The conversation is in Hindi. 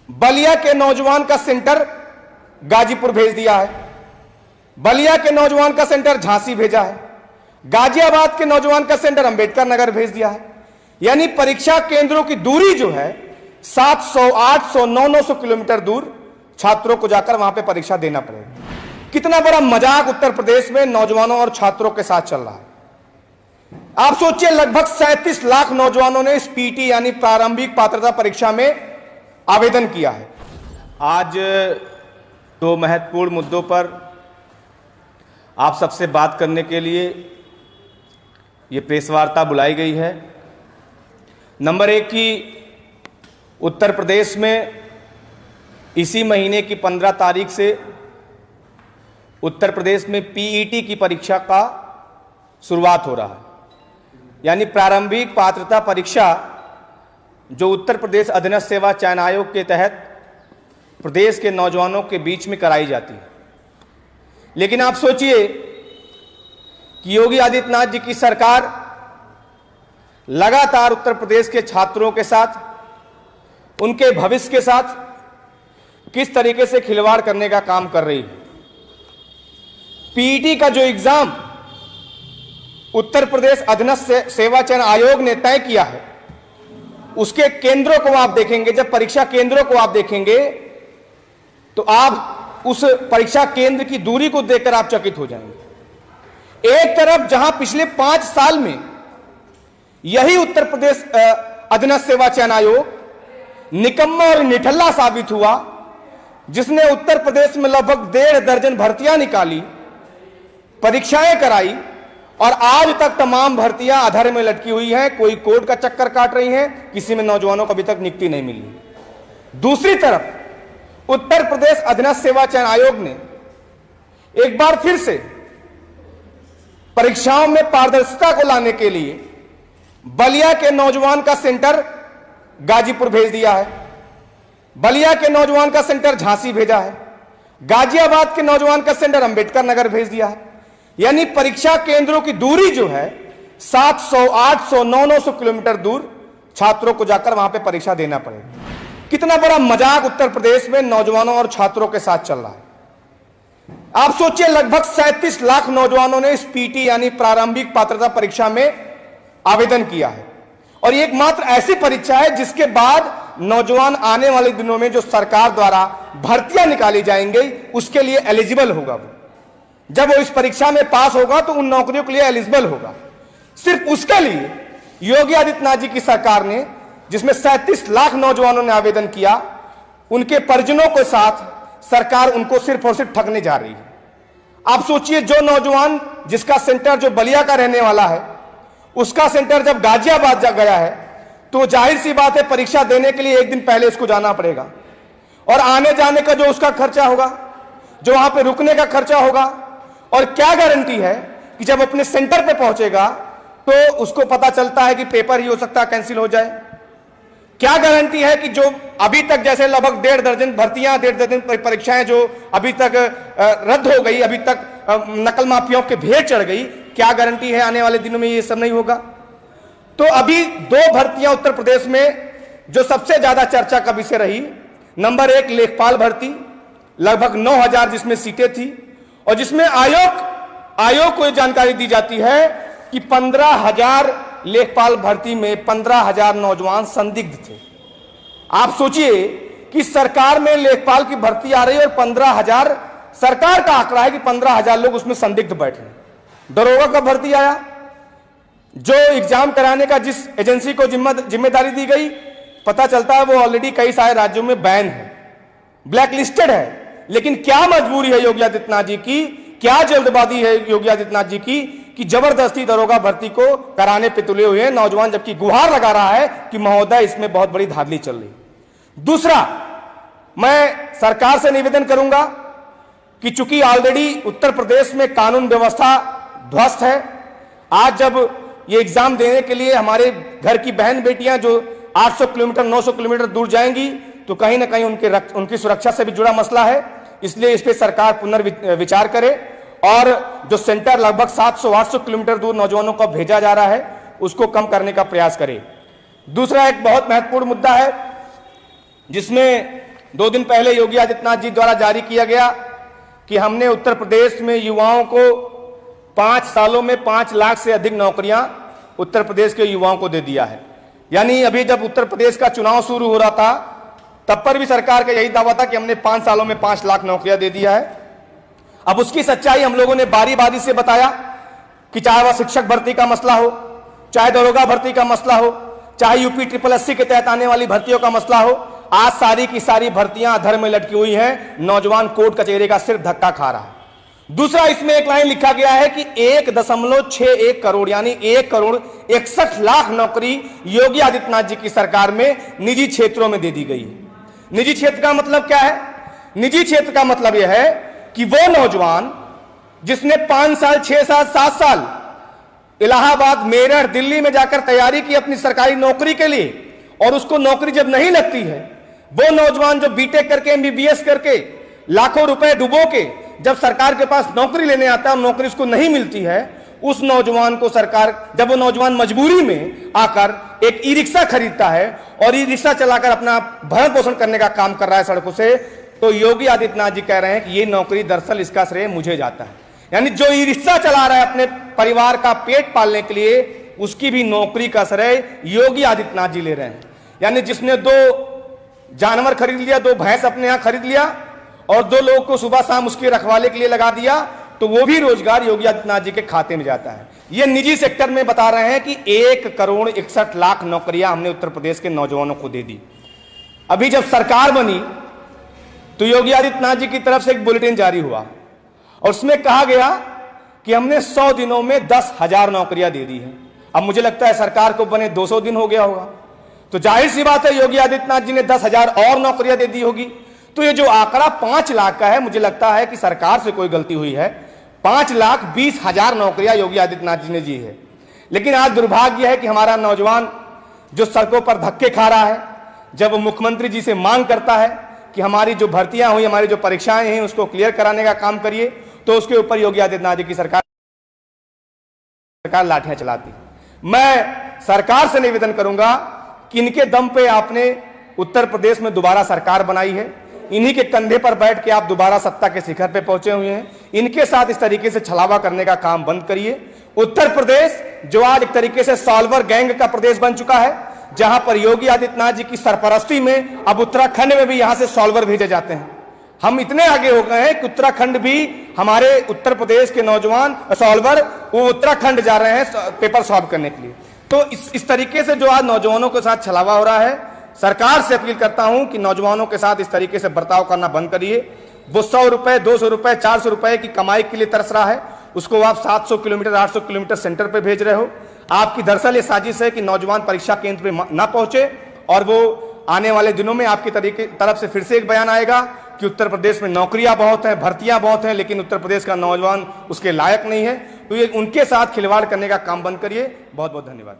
बलिया के नौजवान का सेंटर गाजीपुर भेज दिया है, बलिया के नौजवान का सेंटर झांसी भेजा है, गाजियाबाद के नौजवान का सेंटर अंबेडकर नगर भेज दिया है। यानी परीक्षा केंद्रों की दूरी जो है 700, 800, 900 किलोमीटर दूर छात्रों को जाकर वहां पे परीक्षा देना पड़ेगा। कितना बड़ा मजाक उत्तर प्रदेश में नौजवानों और छात्रों के साथ चल रहा है। आप सोचिए, लगभग 37 लाख नौजवानों ने इस पीटी यानी प्रारंभिक पात्रता परीक्षा में आवेदन किया है। आज दो महत्वपूर्ण मुद्दों पर आप सबसे बात करने के लिए ये प्रेस वार्ता बुलाई गई है। नंबर एक कि उत्तर प्रदेश में इसी महीने की 15 तारीख से उत्तर प्रदेश में पीईटी की परीक्षा का शुरुआत हो रहा है, यानी प्रारंभिक पात्रता परीक्षा जो उत्तर प्रदेश अधीनस्थ सेवा चयन आयोग के तहत प्रदेश के नौजवानों के बीच में कराई जाती है। लेकिन आप सोचिए कि योगी आदित्यनाथ जी की सरकार लगातार उत्तर प्रदेश के छात्रों के साथ, उनके भविष्य के साथ किस तरीके से खिलवाड़ करने का काम कर रही है। पीईटी का जो एग्जाम उत्तर प्रदेश अधीनस्थ सेवा चयन आयोग ने तय किया है, उसके केंद्रों को आप देखेंगे, जब परीक्षा केंद्रों को आप देखेंगे तो आप उस परीक्षा केंद्र की दूरी को देखकर आप चकित हो जाएंगे। एक तरफ जहां पिछले 5 साल में यही उत्तर प्रदेश अधीनस्थ सेवा चयन आयोग निकम्मा और निठल्ला साबित हुआ, जिसने उत्तर प्रदेश में लगभग 1.5 दर्जन भर्तियां निकाली, परीक्षाएं कराई और आज तक तमाम भर्तियां अधर में लटकी हुई हैं। कोई कोर्ट का चक्कर काट रही हैं, किसी में नौजवानों को अभी तक नियुक्ति नहीं मिली। दूसरी तरफ उत्तर प्रदेश अधीनस्थ सेवा चयन आयोग ने एक बार फिर से परीक्षाओं में पारदर्शिता को लाने के लिए बलिया के नौजवान का सेंटर गाजीपुर भेज दिया है, बलिया के नौजवान का सेंटर झांसी भेजा है, गाजियाबाद के नौजवान का सेंटर अंबेडकर नगर भेज दिया है। यानी परीक्षा केंद्रों की दूरी जो है 700, 800, 900 किलोमीटर दूर छात्रों को जाकर वहां पे परीक्षा देना पड़ेगा। कितना बड़ा मजाक उत्तर प्रदेश में नौजवानों और छात्रों के साथ चल रहा है। आप सोचिए, लगभग 37 लाख नौजवानों ने इस पीटी यानी प्रारंभिक पात्रता परीक्षा में आवेदन किया है और ये एकमात्र ऐसी परीक्षा है जिसके बाद नौजवान आने वाले दिनों में जो सरकार द्वारा भर्तियां निकाली जाएंगी उसके लिए एलिजिबल होगा। वो जब वो इस परीक्षा में पास होगा तो उन नौकरियों के लिए एलिजिबल होगा। सिर्फ उसके लिए योगी आदित्यनाथ जी की सरकार ने, जिसमें 37 लाख नौजवानों ने आवेदन किया, उनके परिजनों के साथ सरकार उनको सिर्फ और सिर्फ ठगने जा रही है। आप सोचिए, जो नौजवान जिसका सेंटर जो बलिया का रहने वाला है, उसका सेंटर जब गाजियाबाद जा गया है तो जाहिर सी बात है परीक्षा देने के लिए एक दिन पहले उसको जाना पड़ेगा और आने जाने का जो उसका खर्चा होगा, जो वहां पे रुकने का खर्चा होगा, और क्या गारंटी है कि जब अपने सेंटर पे पहुंचेगा तो उसको पता चलता है कि पेपर ही हो सकता है कैंसिल हो जाए। क्या गारंटी है कि जो अभी तक जैसे लगभग 1.5 दर्जन भर्तियां, 1.5 दर्जन परीक्षाएं जो अभी तक रद्द हो गई, अभी तक नकल माफियाओं के भेड़ चढ़ गई, क्या गारंटी है आने वाले दिनों में ये सब नहीं होगा। तो अभी 2 भर्तियां उत्तर प्रदेश में जो सबसे ज्यादा चर्चा का विषय रही, नंबर 1 लेखपाल भर्ती, लगभग 9000 जिसमें सीटें थी और जिसमें आयोग को यह जानकारी दी जाती है कि 15,000 लेखपाल भर्ती में 15,000 नौजवान संदिग्ध थे। आप सोचिए कि सरकार में लेखपाल की भर्ती आ रही है और 15,000 सरकार का आंकड़ा है कि 15,000 लोग उसमें संदिग्ध बैठे। दरोगा का भर्ती आया, जो एग्जाम कराने का जिस एजेंसी को जिम्मेदारी दी गई, पता चलता है वो ऑलरेडी कई सारे राज्यों में बैन है, ब्लैक लिस्टेड है। लेकिन क्या मजबूरी है योगी आदित्यनाथ जी की, क्या जल्दबाजी है योगी आदित्यनाथ जी की कि जबरदस्ती दरोगा भर्ती को कराने पे तुले हुए हैं नौजवान, जबकि गुहार लगा रहा है कि महोदय इसमें बहुत बड़ी धांधली चल रही। दूसरा, मैं सरकार से निवेदन करूंगा कि चूंकि ऑलरेडी उत्तर प्रदेश में कानून व्यवस्था ध्वस्त है, आज जब ये एग्जाम देने के लिए हमारे घर की बहन बेटियां जो 800 किलोमीटर 900 किलोमीटर दूर जाएंगी तो कहीं ना कहीं उनकी सुरक्षा से भी जुड़ा मसला है। इसलिए इस पे सरकार पुनर्विचार करे और जो सेंटर लगभग 700-800 किलोमीटर दूर नौजवानों को भेजा जा रहा है उसको कम करने का प्रयास करे। दूसरा एक बहुत महत्वपूर्ण मुद्दा है जिसमें 2 दिन पहले योगी आदित्यनाथ जी द्वारा जारी किया गया कि हमने उत्तर प्रदेश में युवाओं को 5 सालों में 5 लाख से अधिक नौकरियां उत्तर प्रदेश के युवाओं को दे दिया है। यानी अभी जब उत्तर प्रदेश का चुनाव शुरू हो रहा था तब पर भी सरकार का यही दावा था कि हमने 5 सालों में 5 लाख नौकरियां दे दिया है। अब उसकी सच्चाई हम लोगों ने बारी बारी से बताया कि चाहे वह शिक्षक भर्ती का मसला हो, चाहे दरोगा भर्ती का मसला हो, चाहे यूपी 888 के तहत आने वाली भर्तियों का मसला हो, आज सारी की सारी भर्तियां अधर में लटकी हुई हैं। नौजवान कोर्ट कचहरी का सिर्फ धक्का खा रहा है। दूसरा, इसमें एक लाइन लिखा गया है कि 1.61 करोड़ यानी 1,61,00,000 नौकरी योगी आदित्यनाथ जी की सरकार में निजी क्षेत्रों में दे दी गई है। निजी क्षेत्र का मतलब क्या है? निजी क्षेत्र का मतलब यह है कि वो नौजवान जिसने 5 साल, 6 साल, 7 साल इलाहाबाद, मेरठ, दिल्ली में जाकर तैयारी की अपनी सरकारी नौकरी के लिए और उसको नौकरी जब नहीं लगती है, वो नौजवान जो बीटेक करके, एमबीबीएस करके, लाखों रुपए डुबो के जब सरकार के पास नौकरी लेने आता है और नौकरी उसको नहीं मिलती है, उस नौजवान को सरकार, जब वो नौजवान मजबूरी में आकर एक ई रिक्शा खरीदता है और ई रिक्शा चलाकर अपना भरण पोषण करने का काम कर रहा है सड़कों से, तो योगी आदित्यनाथ जी कह रहे हैं कि ये नौकरी दरअसल इसका श्रेय मुझे जाता है। यानी जो ई रिक्शा चला रहा है अपने परिवार का पेट पालने के लिए, उसकी भी नौकरी का श्रेय योगी आदित्यनाथ जी ले रहे हैं। यानी जिसने 2 जानवर खरीद लिया, 2 भैंस अपने यहां खरीद लिया और 2 लोगों को सुबह शाम उसके रखवाले के लिए लगा दिया, तो वो भी रोजगार योगी आदित्यनाथ जी के खाते में जाता है। ये निजी सेक्टर में बता रहे हैं कि 1,61,00,000 नौकरियां हमने उत्तर प्रदेश के नौजवानों को दे दी। अभी जब सरकार बनी तो योगी आदित्यनाथ जी की तरफ से एक बुलेटिन जारी हुआ और उसमें कहा गया कि हमने 100 दिनों में 10,000 नौकरियां दे दी हैं। अब मुझे लगता है सरकार को बने 200 दिन हो गया होगा, तो जाहिर सी बात है योगी आदित्यनाथ जी ने 10,000 और नौकरियां दे दी होगी। तो ये जो आंकड़ा 5 लाख का है, मुझे लगता है कि सरकार से कोई गलती हुई है। 5,20,000 नौकरियां योगी आदित्यनाथ जी ने दी है। लेकिन आज दुर्भाग्य है कि हमारा नौजवान जो सड़कों पर धक्के खा रहा है, जब वो मुख्यमंत्री जी से मांग करता है कि हमारी जो भर्तियां हुई, हमारी जो परीक्षाएं हैं, उसको क्लियर कराने का काम करिए, तो उसके ऊपर योगी आदित्यनाथ जी की सरकार लाठियां चलाती। मैं सरकार से निवेदन करूंगा कि इनके दम पे आपने उत्तर प्रदेश में दोबारा सरकार बनाई है, इन्हीं के कंधे पर बैठ के आप दोबारा सत्ता के शिखर पे पहुंचे हुए हैं। इनके साथ इस तरीके से छलावा करने का काम बंद करिए। उत्तर प्रदेश जो आज एक तरीके से सॉल्वर गैंग का प्रदेश बन चुका है, जहां पर योगी आदित्यनाथ जी की सरपरस्ती में अब उत्तराखंड में भी यहां से सॉल्वर भेजे जाते हैं। हम इतने आगे हो गए हैं कि उत्तराखंड भी हमारे उत्तर प्रदेश के नौजवान सॉल्वर वो उत्तराखंड जा रहे हैं पेपर सॉल्व करने के लिए। तो इस तरीके से जो आज नौजवानों के साथ छलावा हो रहा है, सरकार से अपील करता हूं कि नौजवानों के साथ इस तरीके से बर्ताव करना बंद करिए। वो 100 रुपए, 200 रुपए, 400 रुपए की कमाई के लिए तरस रहा है, उसको आप 700 किलोमीटर, 800 किलोमीटर सेंटर पे भेज रहे हो। आपकी दरअसल ये साजिश है कि नौजवान परीक्षा केंद्र पे ना पहुंचे, और वो आने वाले दिनों में आपकी तरफ से फिर से एक बयान आएगा कि उत्तर प्रदेश में नौकरियां बहुत हैं, भर्तियां बहुत हैं, लेकिन उत्तर प्रदेश का नौजवान उसके लायक नहीं है। तो ये उनके साथ खिलवाड़ करने का काम बंद करिए। बहुत बहुत धन्यवाद।